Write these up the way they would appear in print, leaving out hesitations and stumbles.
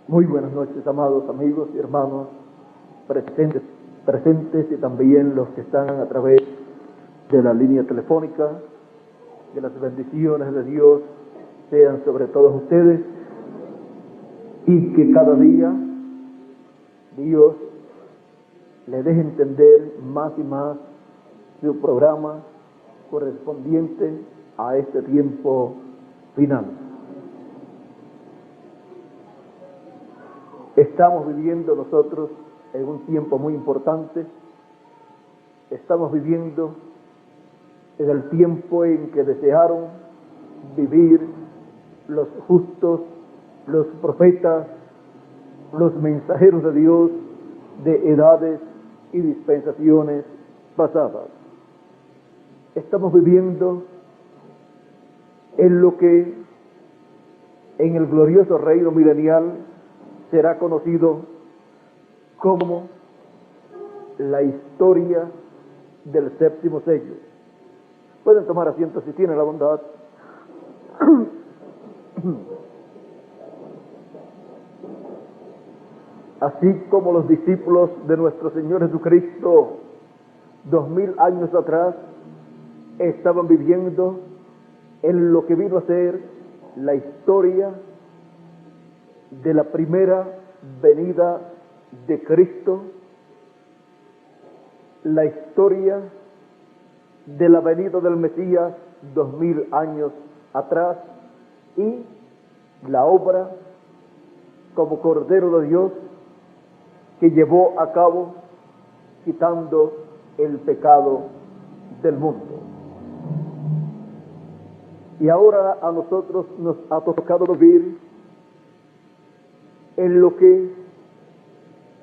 Muy buenas noches, amados amigos y hermanos presentes y también los que están a través de la línea telefónica. Que las bendiciones de Dios sean sobre todos ustedes y que cada día Dios le deje entender más y más su programa correspondiente a este tiempo final. Estamos viviendo nosotros en un tiempo muy importante. Estamos viviendo en el tiempo en que desearon vivir los justos, los profetas, los mensajeros de Dios de edades y dispensaciones pasadas. Estamos viviendo en lo que en el glorioso reino milenial será conocido como la historia del séptimo sello. Pueden tomar asiento si tienen la bondad. Así como los discípulos de nuestro Señor Jesucristo 2000 años atrás estaban viviendo en lo que vino a ser la historia de la primera venida de Cristo, la historia de la venida del Mesías 2000 años atrás y la obra como Cordero de Dios que llevó a cabo quitando el pecado del mundo. Y ahora a nosotros nos ha tocado vivir en lo que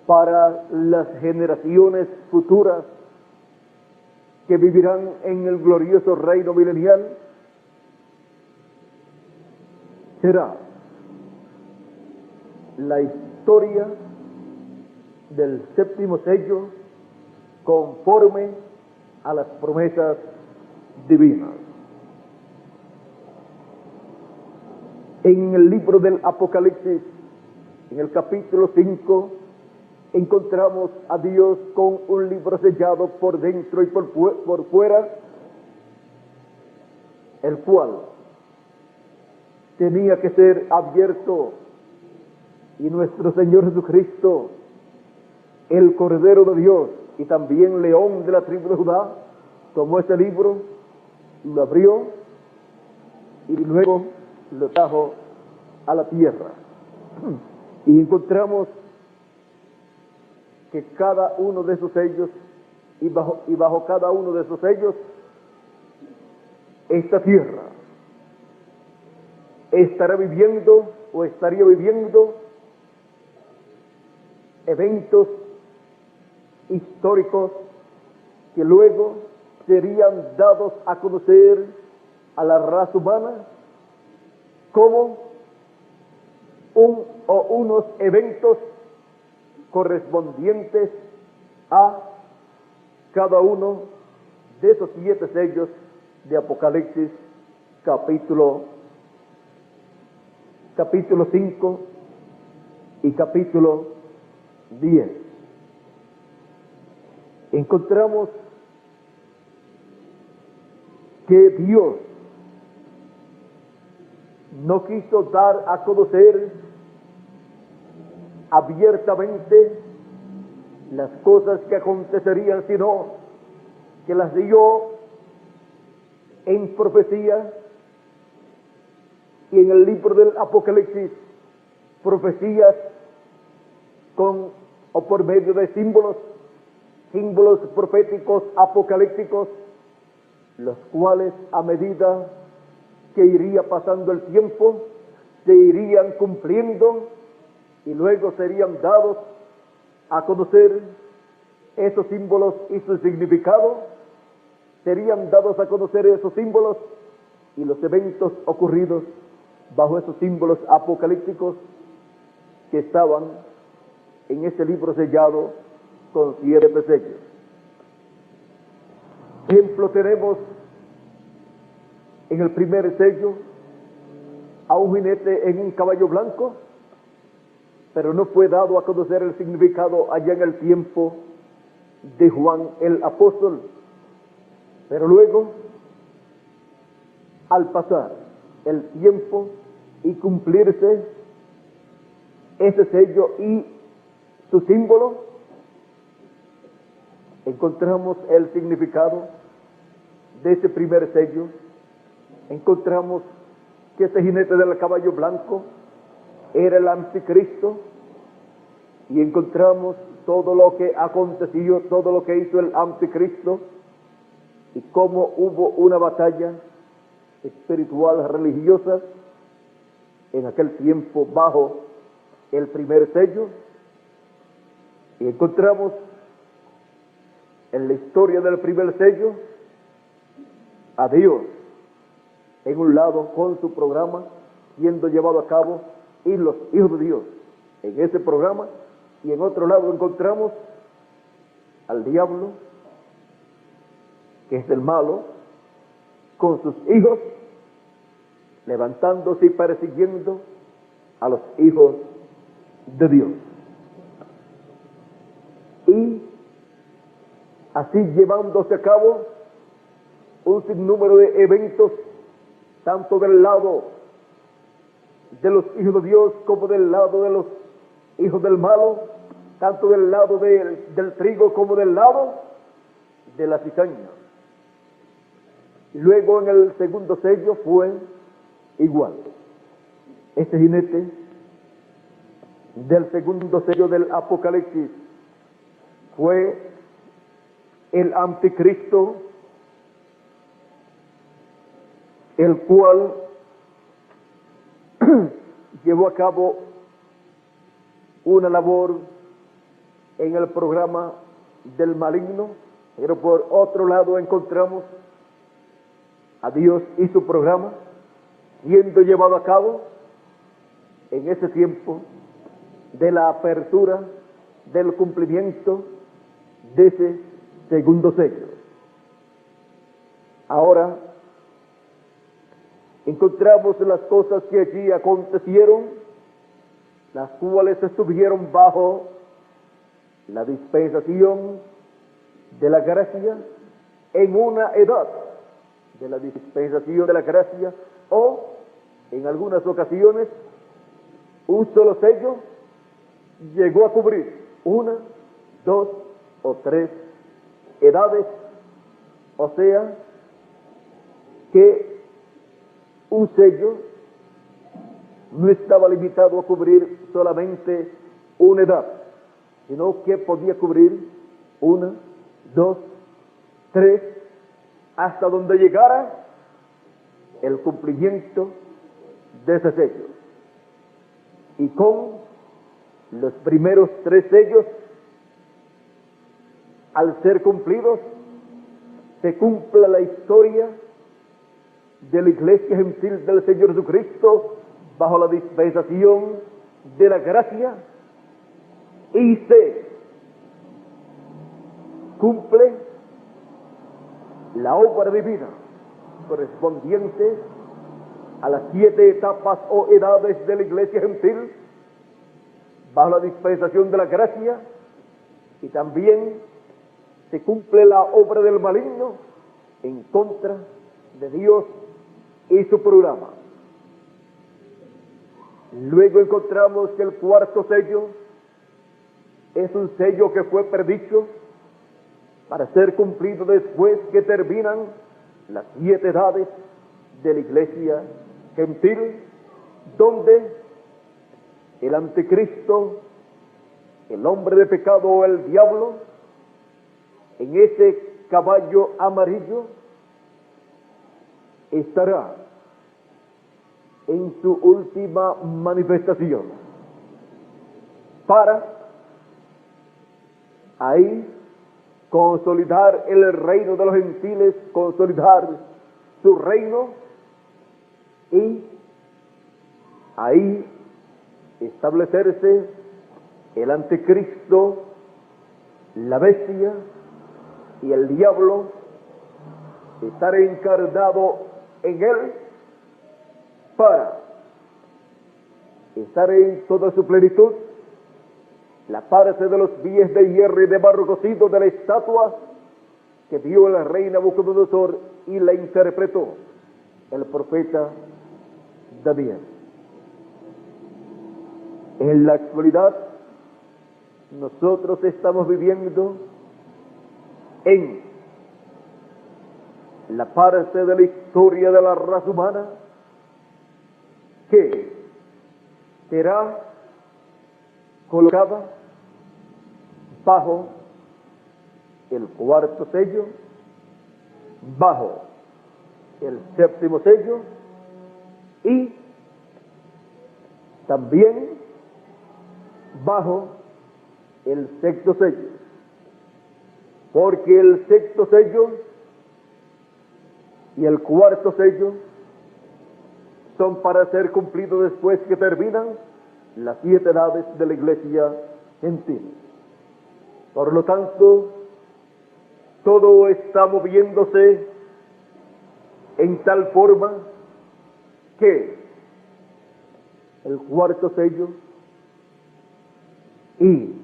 para las generaciones futuras que vivirán en el glorioso reino milenial será la historia del séptimo sello conforme a las promesas divinas. En el libro del Apocalipsis, en el capítulo 5, encontramos a Dios con un libro sellado por dentro y por fuera, el cual tenía que ser abierto, y nuestro Señor Jesucristo, el Cordero de Dios y también León de la tribu de Judá, tomó ese libro, lo abrió y luego lo trajo a la tierra. Y encontramos que cada uno de esos sellos y bajo cada uno de esos sellos, esta tierra estará viviendo o estaría viviendo eventos históricos que luego serían dados a conocer a la raza humana como unos eventos correspondientes a cada uno de esos 7 sellos de Apocalipsis capítulo 5 y capítulo 10. Encontramos que Dios no quiso dar a conocer abiertamente las cosas que acontecerían, sino que las dio en profecía, y en el libro del Apocalipsis, profecías por medio de símbolos proféticos apocalípticos, los cuales a medida que iría pasando el tiempo se irían cumpliendo y luego serían dados a conocer esos símbolos y su significado. Serían dados a conocer esos símbolos y los eventos ocurridos bajo esos símbolos apocalípticos que estaban en ese libro sellado con 7 sellos. Ejemplo tenemos en el primer sello a un jinete en un caballo blanco, pero no fue dado a conocer el significado allá en el tiempo de Juan el apóstol. Pero luego, al pasar el tiempo y cumplirse ese sello y su símbolo, encontramos el significado de ese primer sello. Encontramos que ese jinete del caballo blanco era el anticristo, y encontramos todo lo que aconteció, todo lo que hizo el anticristo, y cómo hubo una batalla espiritual religiosa en aquel tiempo bajo el primer sello. Y encontramos en la historia del primer sello a Dios en un lado con su programa siendo llevado a cabo, y los hijos de Dios en ese programa, y en otro lado encontramos al diablo, que es el malo, con sus hijos, levantándose y persiguiendo a los hijos de Dios. Y así llevándose a cabo un sinnúmero de eventos, tanto del lado de los hijos de Dios como del lado de los hijos del malo, tanto del lado del trigo como del lado de la cizaña. Luego en el segundo sello fue igual. Este jinete del segundo sello del Apocalipsis fue el anticristo, el cual llevó a cabo una labor en el programa del maligno. Pero por otro lado encontramos a Dios y su programa siendo llevado a cabo en ese tiempo de la apertura del cumplimiento de ese segundo sello. Ahora encontramos las cosas que allí acontecieron, las cuales estuvieron bajo la dispensación de la gracia, en una edad de la dispensación de la gracia, o en algunas ocasiones un solo sello llegó a cubrir 1, 2 o 3 edades, o sea que un sello no estaba limitado a cubrir solamente una edad, sino que podía cubrir 1, 2, 3, hasta donde llegara el cumplimiento de ese sello. Y con los primeros 3 sellos, al ser cumplidos, se cumple la historia de la iglesia gentil del Señor Jesucristo bajo la dispensación de la gracia, y se cumple la obra divina correspondiente a las 7 etapas o edades de la iglesia gentil bajo la dispensación de la gracia, y también se cumple la obra del maligno en contra de Dios y su programa. Luego encontramos que el cuarto sello es un sello que fue predicho para ser cumplido después que terminan las 7 edades de la iglesia gentil, donde el anticristo, el hombre de pecado o el diablo, en ese caballo amarillo estará en su última manifestación para ahí consolidar el reino de los gentiles, consolidar su reino, y ahí establecerse el anticristo, la bestia y el diablo, estar encarnado en él para estar en toda su plenitud la parte de los pies de hierro y de barro cocido de la estatua que vio el rey Nabucodonosor y la interpretó el profeta Daniel. En la actualidad, nosotros estamos viviendo en la parte de la historia de la raza humana que será colocada bajo el cuarto sello, bajo el séptimo sello y también bajo el sexto sello, porque el sexto sello y el cuarto sello son para ser cumplidos después que terminan las 7 edades de la iglesia gentil. Por lo tanto, todo está moviéndose en tal forma que el cuarto sello y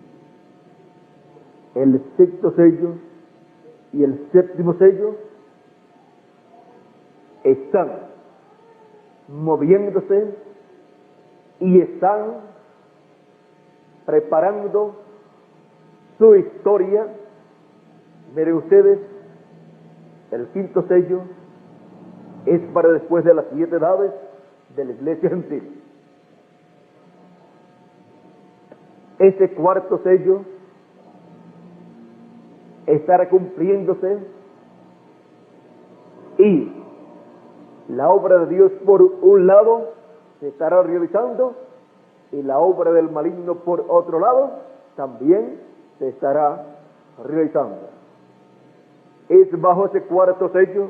el sexto sello y el séptimo sello están moviéndose y están preparando su historia. Miren ustedes, el quinto sello es para después de las 7 edades de la iglesia gentil. Ese cuarto sello estará cumpliéndose y la obra de Dios por un lado se estará realizando y la obra del maligno por otro lado también se estará realizando. Es bajo ese cuarto sello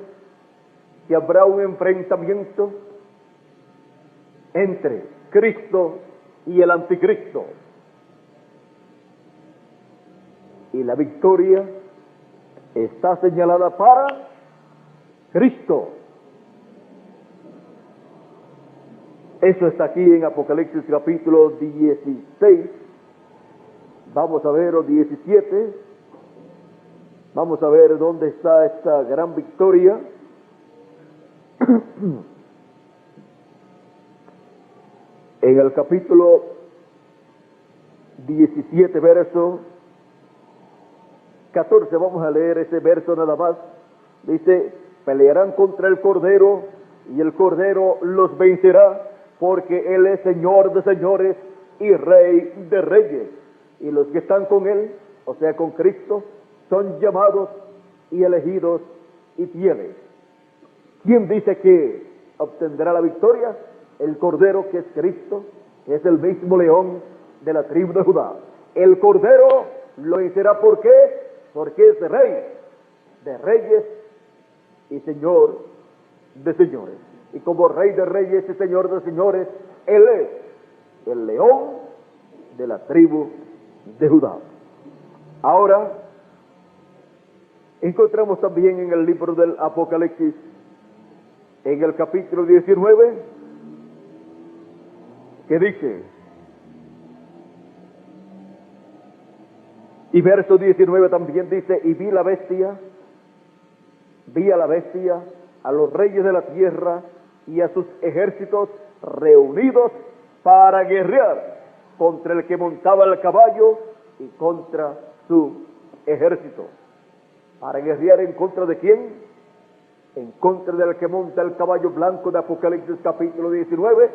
que habrá un enfrentamiento entre Cristo y el anticristo. Y la victoria está señalada para Cristo. Eso está aquí en Apocalipsis capítulo 16. Vamos a ver, o 17. Vamos a ver dónde está esta gran victoria. En el capítulo 17, verso 14, vamos a leer ese verso nada más. Dice: pelearán contra el Cordero y el Cordero los vencerá, porque Él es Señor de señores y Rey de reyes. Y los que están con Él, o sea con Cristo, son llamados y elegidos y fieles. ¿Quién dice que obtendrá la victoria? El Cordero, que es Cristo, que es el mismo león de la tribu de Judá. El Cordero lo vencerá. ¿Por qué? Porque es Rey de reyes y Señor de señores. Y como Rey de reyes y Señor de señores, Él es el león de la tribu de Judá. Ahora, encontramos también en el libro del Apocalipsis, en el capítulo 19, que dice, y verso 19 también dice: y vi a la bestia, a los reyes de la tierra y a sus ejércitos reunidos para guerrear contra el que montaba el caballo y contra su ejército. ¿Para guerrear en contra de quién? En contra del que monta el caballo blanco de Apocalipsis capítulo 19.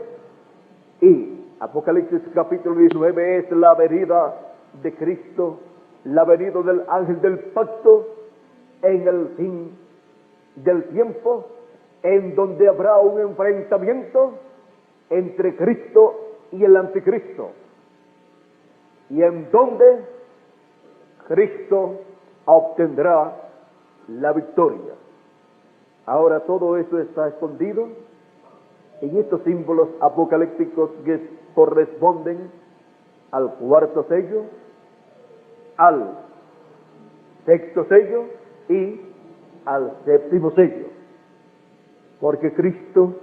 Y Apocalipsis capítulo 19 es la venida de Cristo, la venida del ángel del pacto en el fin del tiempo, en donde habrá un enfrentamiento entre Cristo y el anticristo, y en donde Cristo obtendrá la victoria. Ahora todo eso está escondido en estos símbolos apocalípticos que corresponden al cuarto sello, al sexto sello y al séptimo sello, porque Cristo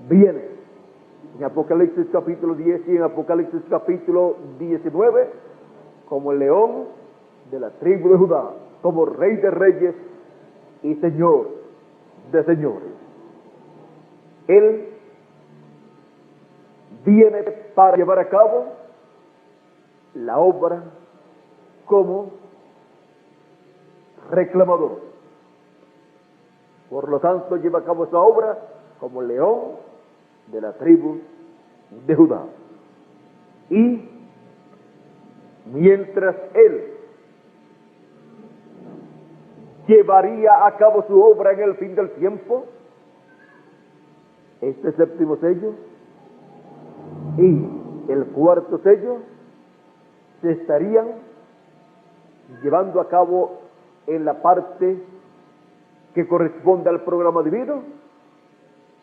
viene en Apocalipsis capítulo 10 y en Apocalipsis capítulo 19, como el león de la tribu de Judá, como Rey de reyes y Señor de señores. Él viene para llevar a cabo la obra como reclamador. Por lo tanto, lleva a cabo esa obra como león de la tribu de Judá. Y mientras él llevaría a cabo su obra en el fin del tiempo, este séptimo sello y el cuarto sello se estarían llevando a cabo en la parte que corresponde al programa divino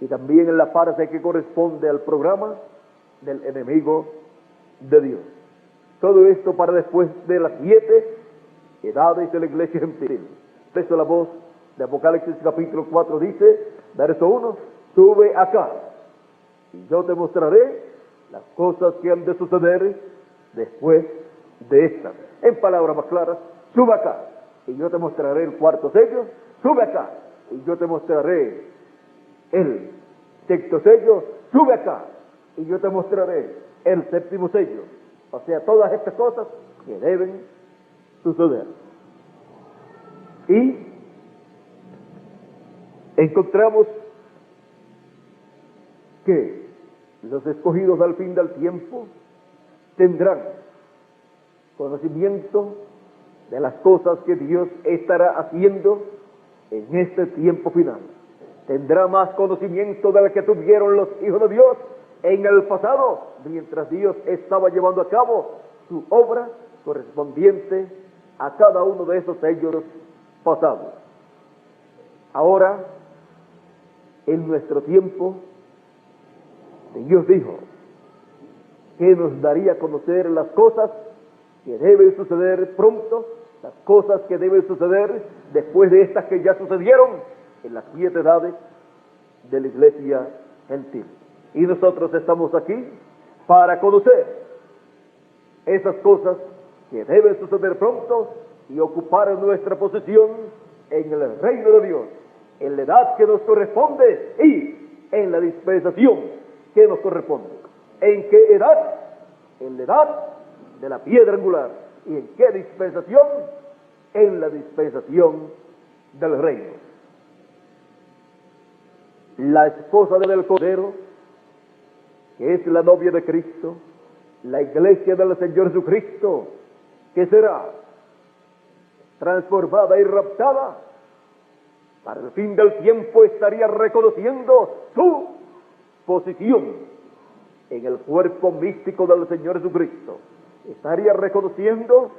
y también en la parte que corresponde al programa del enemigo de Dios. Todo esto para después de las 7 edades de la iglesia gentil. Por eso la voz de Apocalipsis capítulo 4 dice, verso 1, sube acá y yo te mostraré las cosas que han de suceder después de estas. En palabras más claras, sube acá y yo te mostraré el cuarto sello, sube acá y yo te mostraré el sexto sello, sube acá y yo te mostraré el séptimo sello. O sea, todas estas cosas que deben suceder. Y encontramos que los escogidos al fin del tiempo tendrán conocimiento de las cosas que Dios estará haciendo en este tiempo final. Tendrá más conocimiento de lo que tuvieron los hijos de Dios en el pasado, mientras Dios estaba llevando a cabo su obra correspondiente a cada uno de esos sellos pasados. Ahora, en nuestro tiempo, Dios dijo que nos daría a conocer las cosas que deben suceder pronto, las cosas que deben suceder después de estas que ya sucedieron en las 7 edades de la iglesia gentil. Y nosotros estamos aquí para conocer esas cosas que deben suceder pronto y ocupar nuestra posición en el reino de Dios, en la edad que nos corresponde y en la dispensación que nos corresponde. ¿En qué edad? En la edad de la piedra angular. ¿Y en qué dispensación? En la dispensación del reino. La esposa del Cordero, que es la novia de Cristo, la iglesia del Señor Jesucristo, que será transformada y raptada, para el fin del tiempo estaría reconociendo su posición en el cuerpo místico del Señor Jesucristo. Estaría reconociendo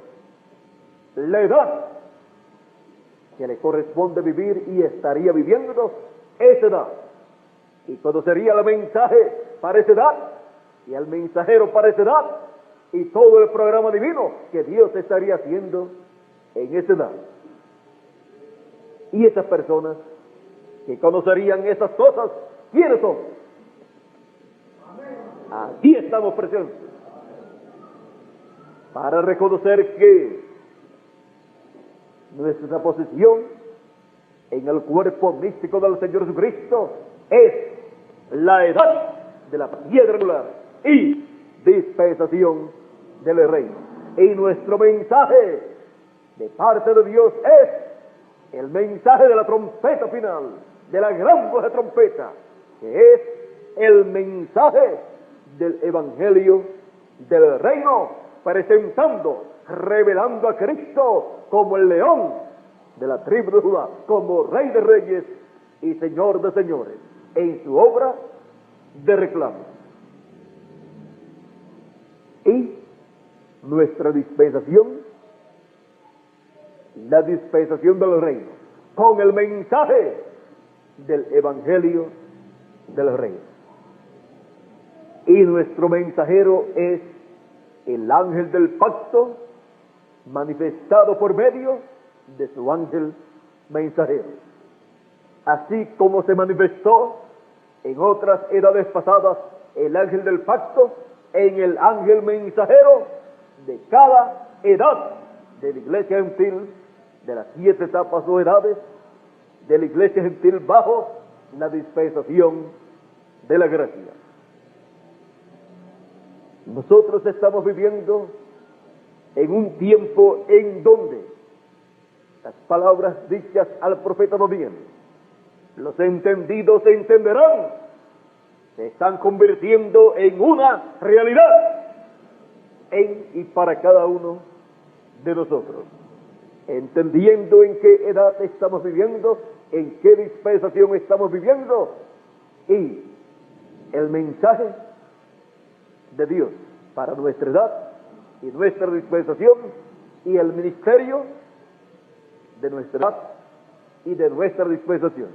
la edad que le corresponde vivir y estaría viviendo esa edad. Y conocería el mensaje para esa edad y al mensajero para esa edad y todo el programa divino que Dios estaría haciendo en esa edad. Y esas personas que conocerían esas cosas, ¿quiénes son? Aquí estamos presentes para reconocer que nuestra posición en el cuerpo místico del Señor Jesucristo es la edad de la piedra angular y dispensación del reino. Y nuestro mensaje de parte de Dios es el mensaje de la trompeta final, de la gran voz de trompeta, que es el mensaje del evangelio del reino, presentando, revelando a Cristo como el león de la tribu de Judá, como Rey de reyes y Señor de señores, en su obra de reclamo. Y nuestra dispensación, la dispensación del reino, con el mensaje del evangelio del reino. Y nuestro mensajero es el ángel del pacto, manifestado por medio de su ángel mensajero. Así como se manifestó en otras edades pasadas el ángel del pacto en el ángel mensajero de cada edad de la iglesia gentil, de las 7 etapas o edades de la iglesia gentil bajo la dispensación de la gracia. Nosotros estamos viviendo en un tiempo en donde las palabras dichas al profeta no vienen. Los entendidos se entenderán. Se están convirtiendo en una realidad en y para cada uno de nosotros. Entendiendo en qué edad estamos viviendo, en qué dispensación estamos viviendo y el mensaje de Dios para nuestra edad y nuestra dispensación y el ministerio de nuestra edad y de nuestra dispensación.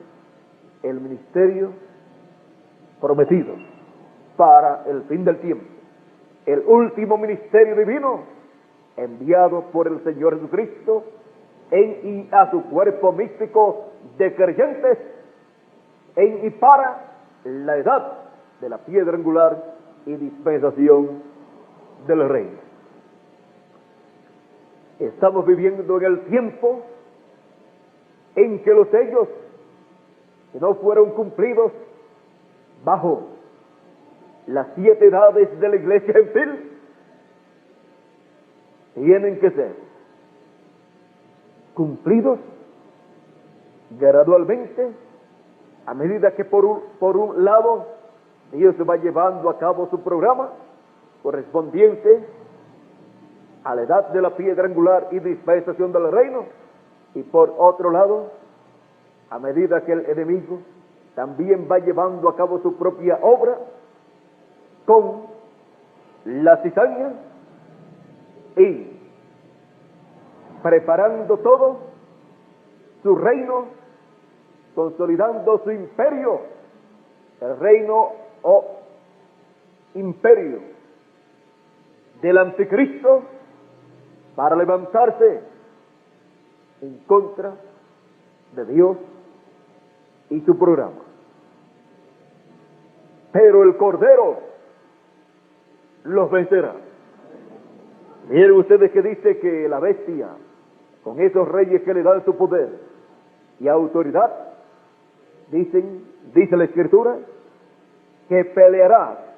El ministerio prometido para el fin del tiempo. El último ministerio divino enviado por el Señor Jesucristo en y a su cuerpo místico de creyentes en y para la edad de la piedra angular y dispensación del reino. Estamos viviendo en el tiempo en que los sellos que no fueron cumplidos bajo las 7 edades de la iglesia gentil tienen que ser cumplidos gradualmente a medida que por un lado Dios va llevando a cabo su programa correspondiente a la edad de la piedra angular y dispensación del reino, y por otro lado, a medida que el enemigo también va llevando a cabo su propia obra con la cizaña y preparando todo su reino, consolidando su imperio, el reino o imperio del anticristo, para levantarse en contra de Dios y su programa. Pero el Cordero los vencerá. Miren ustedes que dice que la bestia, con esos reyes que le dan su poder y autoridad, dice la Escritura, que peleará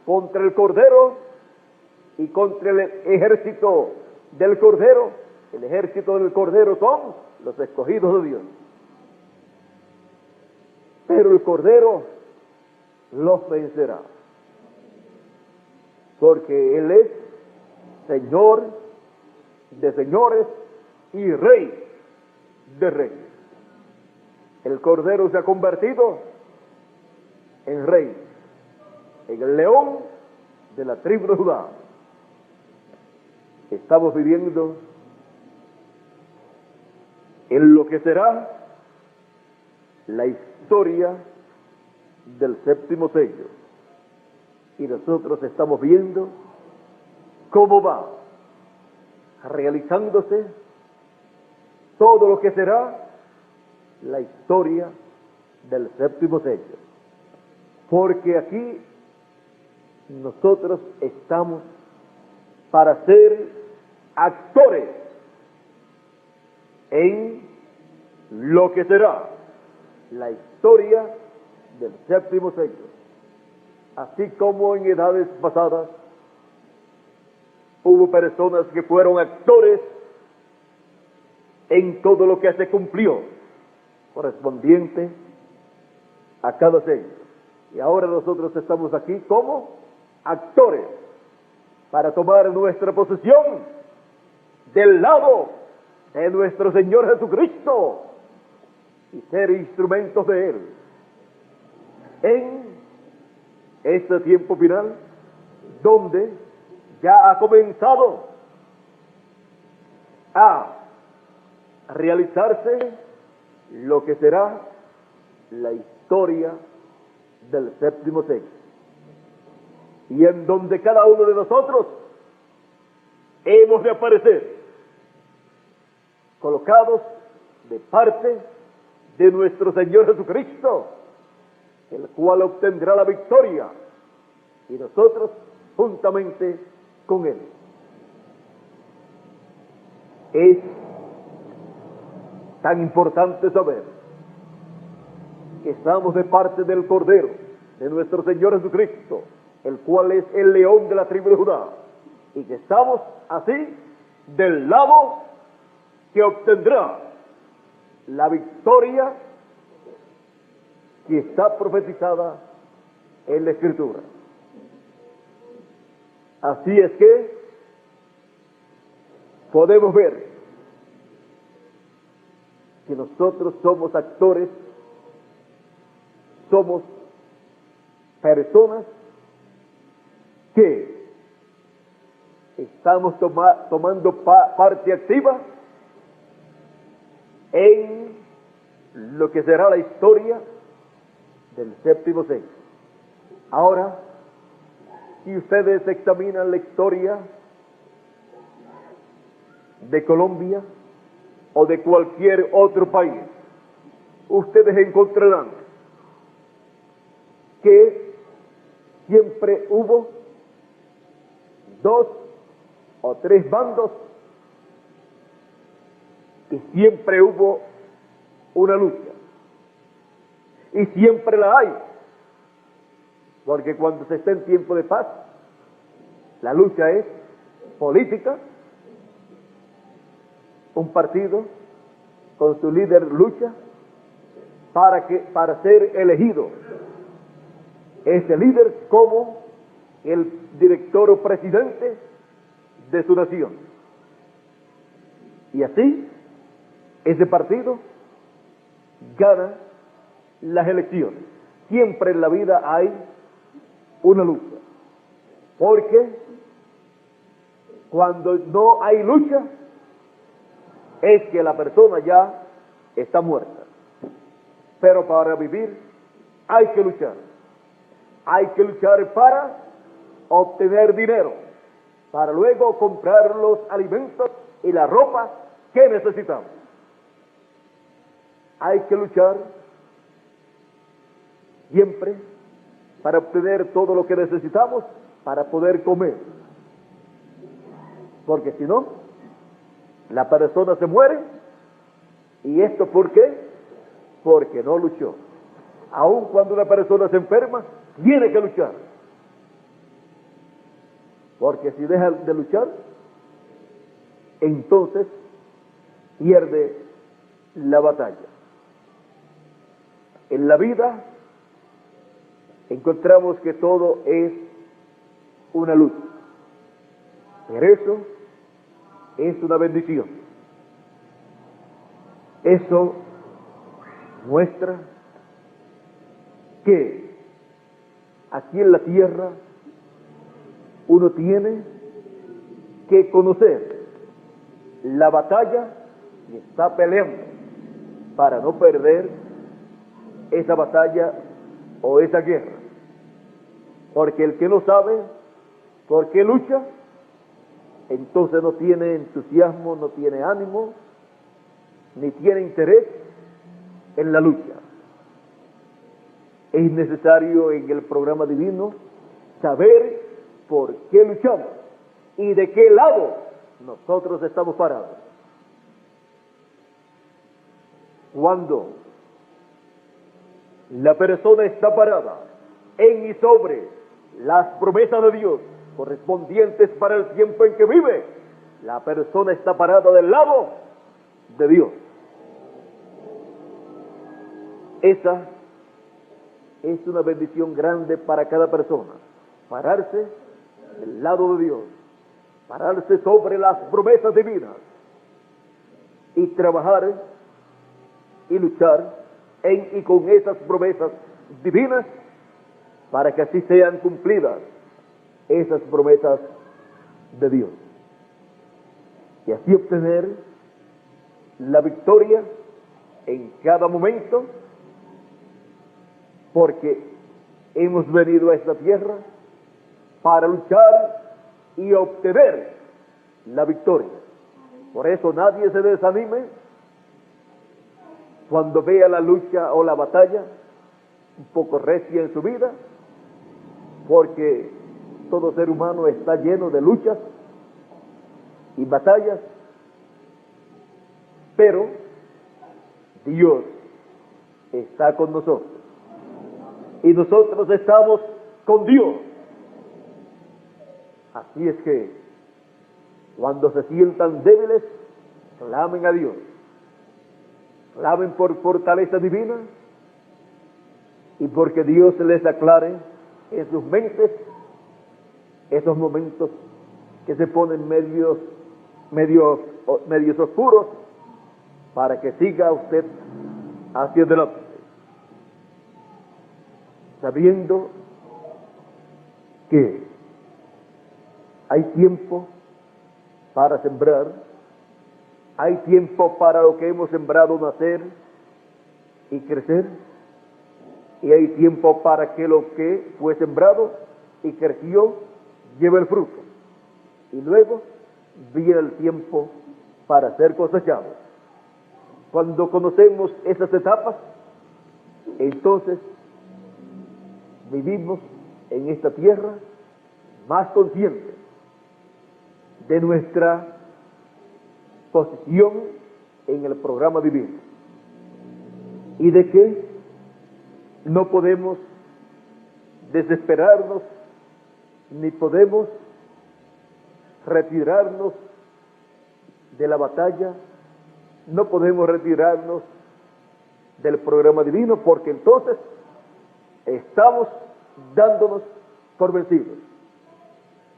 contra el Cordero y contra el ejército del Cordero. El ejército del Cordero son los escogidos de Dios. Pero el Cordero los vencerá, porque Él es Señor de señores y Rey de reyes. El Cordero se ha convertido en Rey, en el león de la tribu de Judá. Estamos viviendo en lo que será la historia del 7º sello, y nosotros estamos viendo cómo va realizándose todo lo que será la historia del 7º sello, porque aquí nosotros estamos para ser actores en lo que será la historia del 7º sello. Así como en edades pasadas hubo personas que fueron actores en todo lo que se cumplió correspondiente a cada sello. Y ahora nosotros estamos aquí como actores para tomar nuestra posición del lado de nuestro Señor Jesucristo y ser instrumentos de Él en este tiempo final, donde ya ha comenzado a realizarse lo que será la historia del 7º sello, y en donde cada uno de nosotros hemos de aparecer colocados de parte de nuestro Señor Jesucristo el cual obtendrá la victoria, y nosotros juntamente con él. Es tan importante saber que estamos de parte del Cordero, de nuestro Señor Jesucristo, el cual es el león de la tribu de Judá, y que estamos así del lado que obtendrá la victoria que está profetizada en la Escritura. Así es que podemos ver que nosotros somos actores, somos personas que estamos tomando parte activa en lo que será la historia del séptimo sello. Ahora, si ustedes examinan la historia de Colombia o de cualquier otro país, ustedes encontrarán que siempre hubo 2 o 3 bandos y siempre hubo una lucha, y siempre la hay, porque cuando se está en tiempo de paz, la lucha es política. Un partido con su líder lucha para ser elegido ese líder como el director o presidente de su nación, y así ese partido gana las elecciones. Siempre en la vida hay una lucha, porque cuando no hay lucha es que la persona ya está muerta. Pero para vivir hay que luchar. Hay que luchar para obtener dinero, para luego comprar los alimentos y la ropa que necesitamos. Hay que luchar siempre para obtener todo lo que necesitamos para poder comer. Porque si no, la persona se muere. ¿Y esto por qué? Porque no luchó. Aun cuando una persona se enferma, tiene que luchar. Porque si deja de luchar, entonces pierde la batalla. En la vida encontramos que todo es una lucha. Pero eso es una bendición. Eso muestra que aquí en la tierra uno tiene que conocer la batalla que está peleando para no perder esa batalla o esa guerra. Porque el que no sabe por qué lucha, entonces no tiene entusiasmo, no tiene ánimo, ni tiene interés en la lucha. Es necesario en el programa divino saber por qué luchamos y de qué lado nosotros estamos parados. Cuando la persona está parada en y sobre las promesas de Dios correspondientes para el tiempo en que vive, la persona está parada del lado de Dios. Esa es una bendición grande para cada persona, pararse del lado de Dios, pararse sobre las promesas divinas y trabajar y luchar en y con esas promesas divinas para que así sean cumplidas esas promesas de Dios, y así obtener la victoria en cada momento, porque hemos venido a esta tierra para luchar y obtener la victoria. Por eso nadie se desanime cuando vea la lucha o la batalla, un poco recia en su vida, porque todo ser humano está lleno de luchas y batallas, pero Dios está con nosotros y nosotros estamos con Dios. Así es que cuando se sientan débiles, clamen a Dios, clamen por fortaleza divina y porque Dios les aclare en sus mentes esos momentos que se ponen medios oscuros, para que siga usted hacia adelante, sabiendo que hay tiempo para sembrar, hay tiempo para lo que hemos sembrado nacer y crecer, y hay tiempo para que lo que fue sembrado y creció lleve el fruto, y luego viene el tiempo para ser cosechado. Cuando conocemos esas etapas, entonces vivimos en esta tierra más conscientes de nuestra posición en el programa divino y de que no podemos desesperarnos ni podemos retirarnos de la batalla, no podemos retirarnos del programa divino, porque entonces estamos dándonos por vencidos.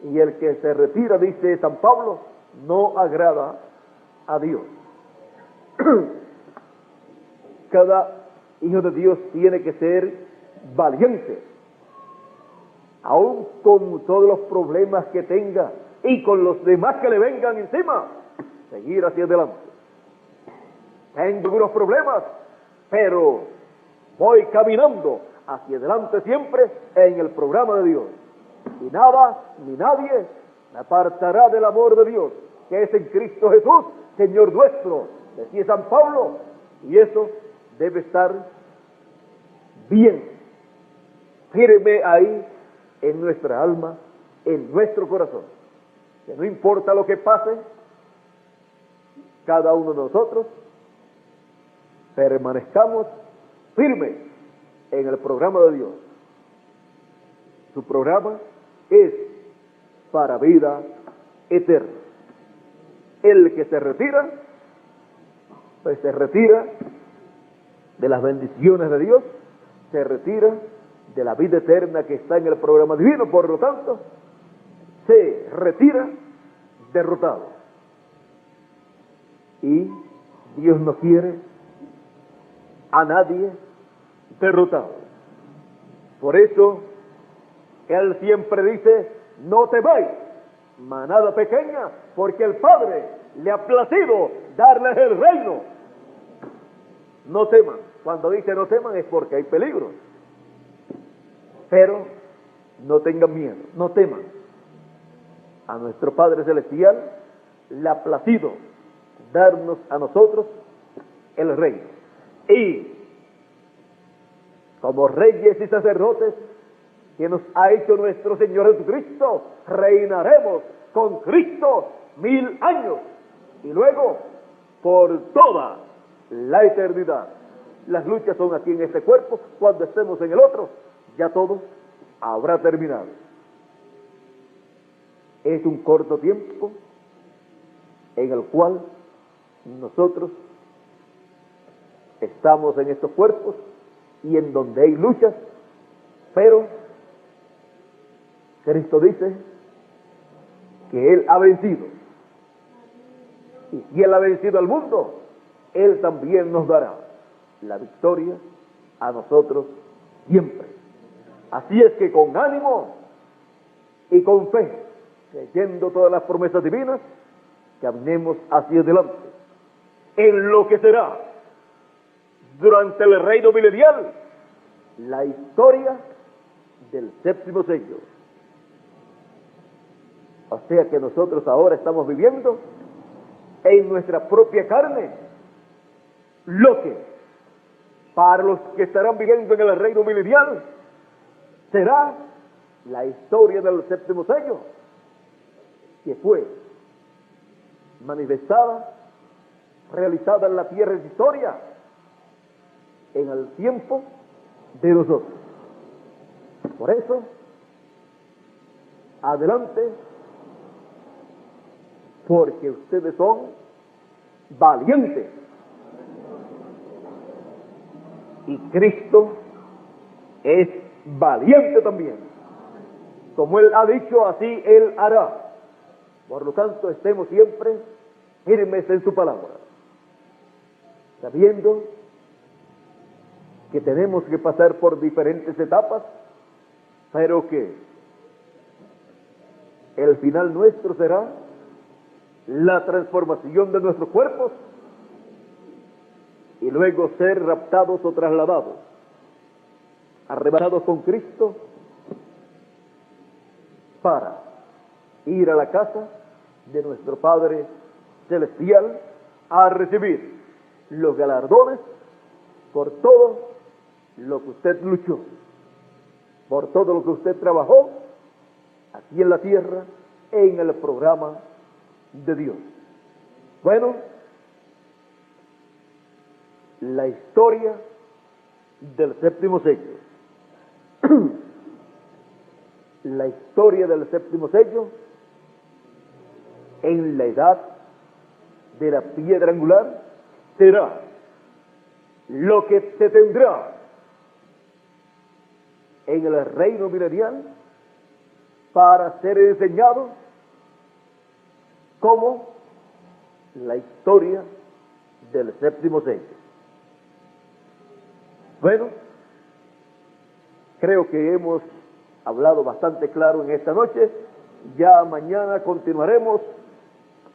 Y el que se retira, dice San Pablo, no agrada a Dios. Cada hijo de Dios tiene que ser valiente, aún con todos los problemas que tenga y con los demás que le vengan encima, seguir hacia adelante. Tengo algunos problemas, pero voy caminando hacia adelante siempre en el programa de Dios. Y nada ni nadie me apartará del amor de Dios, que es en Cristo Jesús, Señor nuestro, decía San Pablo, y eso debe estar bien, firme ahí en nuestra alma, en nuestro corazón. Que no importa lo que pase, cada uno de nosotros permanezcamos firmes en el programa de Dios. Su programa es para vida eterna. El que se retira, pues se retira de las bendiciones de Dios, se retira de la vida eterna que está en el programa divino, por lo tanto, se retira derrotado. Y Dios no quiere a nadie derrotado. Por eso, Él siempre dice, no temáis, manada pequeña, porque el Padre le ha placido darles el reino. No teman. Cuando dice no teman es porque hay peligro. Pero no tengan miedo, no teman. A nuestro Padre Celestial le ha placido darnos a nosotros el reino. Y como reyes y sacerdotes que nos ha hecho nuestro Señor Jesucristo, reinaremos con Cristo 1000 años y luego por toda la eternidad. Las luchas son aquí en este cuerpo, cuando estemos en el otro, ya todo habrá terminado. Es un corto tiempo en el cual nosotros estamos en estos cuerpos y en donde hay luchas, pero Cristo dice que Él ha vencido. Y si Él ha vencido al mundo, Él también nos dará la victoria a nosotros siempre. Así es que con ánimo y con fe, creyendo todas las promesas divinas, caminemos hacia adelante en lo que será durante el reino milenial la historia del séptimo sello. O sea que nosotros ahora estamos viviendo en nuestra propia carne lo que para los que estarán viviendo en el reino milenial, será la historia del séptimo sello, que fue manifestada, realizada en la tierra de historia, en el tiempo de nosotros. Por eso, adelante, porque ustedes son valientes. Y Cristo es valiente también. Como Él ha dicho, así Él hará. Por lo tanto, estemos siempre firmes en su palabra, sabiendo que tenemos que pasar por diferentes etapas, pero que el final nuestro será la transformación de nuestros cuerpos y luego ser raptados o trasladados, arrebatados con Cristo para ir a la casa de nuestro Padre Celestial a recibir los galardones por todo lo que usted luchó, por todo lo que usted trabajó aquí en la tierra, en el programa de Dios. Bueno, la historia del séptimo sello. La historia del séptimo sello en la edad de la piedra angular será lo que se tendrá en el reino milenial para ser enseñado como la historia del séptimo sello. Bueno, creo que hemos hablado bastante claro en esta noche. Ya mañana continuaremos.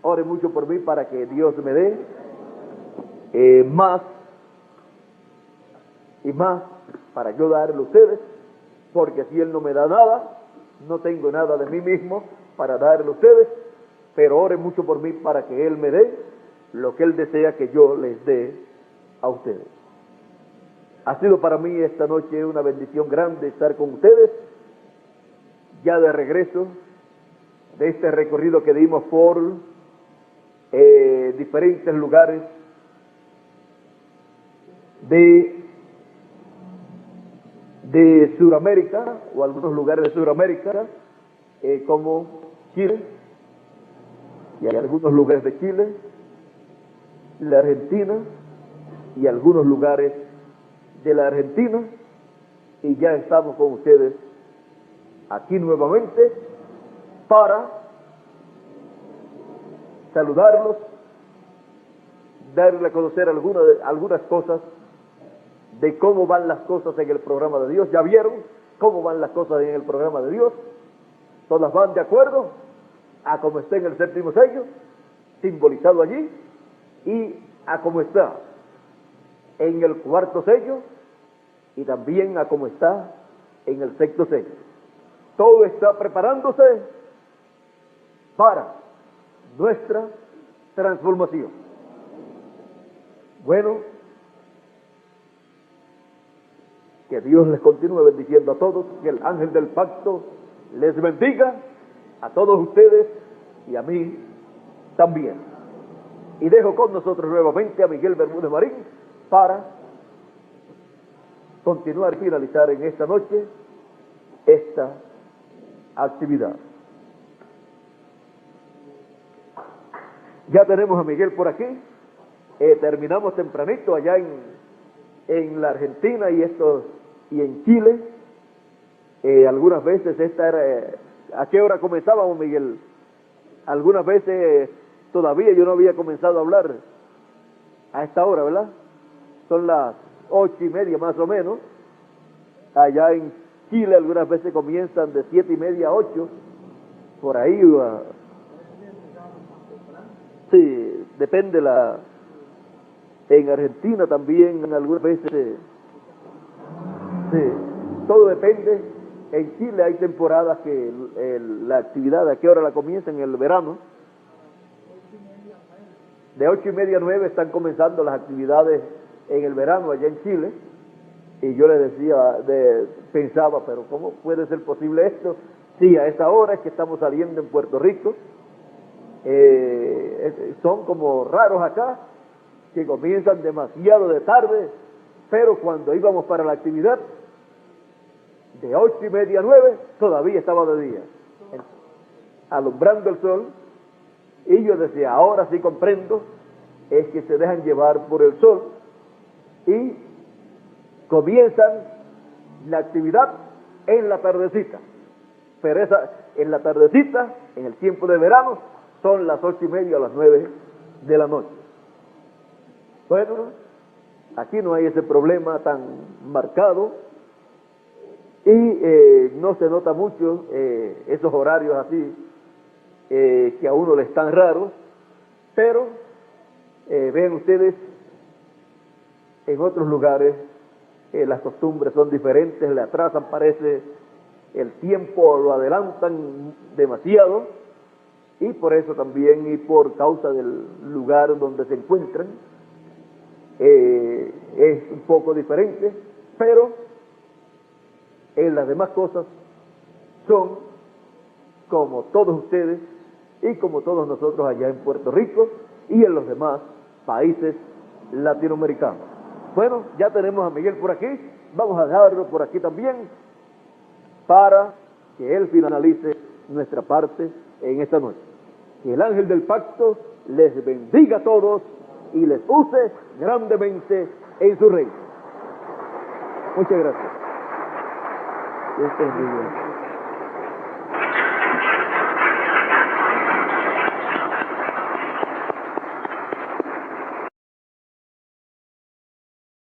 Ore mucho por mí para que Dios me dé más y más para yo darle a ustedes, porque si Él no me da nada, no tengo nada de mí mismo para darle a ustedes, pero ore mucho por mí para que Él me dé lo que Él desea que yo les dé a ustedes. Ha sido para mí esta noche una bendición grande estar con ustedes, ya de regreso de este recorrido que dimos por diferentes lugares de Sudamérica, o algunos lugares de Sudamérica, como Chile, y hay algunos lugares de Chile, la Argentina, y algunos lugares de la Argentina, y ya estamos con ustedes aquí nuevamente para saludarlos, darle a conocer algunas cosas de cómo van las cosas en el programa de Dios. Ya vieron cómo van las cosas en el programa de Dios. Todas van de acuerdo a cómo está en el séptimo sello, simbolizado allí, y a cómo está en el cuarto sello, y también a cómo está en el sexto sello. Todo está preparándose para nuestra transformación. Bueno, que Dios les continúe bendiciendo a todos, que el ángel del pacto les bendiga a todos ustedes y a mí también. Y dejo con nosotros nuevamente a Miguel Bermúdez Marín para continuar y finalizar en esta noche esta actividad. Ya tenemos a Miguel por aquí. Terminamos tempranito allá en la Argentina y en Chile. Algunas veces esta era... ¿A qué hora comenzábamos, Miguel? Algunas veces todavía yo no había comenzado a hablar a esta hora, ¿verdad? Son las 8:30 más o menos. Allá en Chile algunas veces comienzan de 7:30 a 8, por ahí. Sí, depende en Argentina también algunas veces. Sí, todo depende. En Chile hay temporadas que la actividad, ¿a qué hora la comienzan? En el verano. De 8:30 a 9 están comenzando las actividades en el verano allá en Chile, y yo le decía, pensaba, pero ¿cómo puede ser posible esto? Sí, a esa hora es que estamos saliendo en Puerto Rico, son como raros acá, que comienzan demasiado de tarde, pero cuando íbamos para la actividad, de 8:30 a 9, todavía estaba de día, alumbrando el sol, y yo decía, ahora sí comprendo, es que se dejan llevar por el sol, y comienzan la actividad en la tardecita, pero en la tardecita, en el tiempo de verano, son las 8:30 a las 9 de la noche. Bueno, aquí no hay ese problema tan marcado y no se nota mucho esos horarios así que a uno le están raros, pero ven ustedes, en otros lugares las costumbres son diferentes, le atrasan, parece, el tiempo lo adelantan demasiado, y por eso también, y por causa del lugar donde se encuentran, es un poco diferente, pero en las demás cosas son como todos ustedes y como todos nosotros allá en Puerto Rico y en los demás países latinoamericanos. Bueno, ya tenemos a Miguel por aquí, vamos a dejarlo por aquí también para que él finalice nuestra parte en esta noche. Que el ángel del pacto les bendiga a todos y les use grandemente en su reino. Muchas gracias. Dios te bendiga.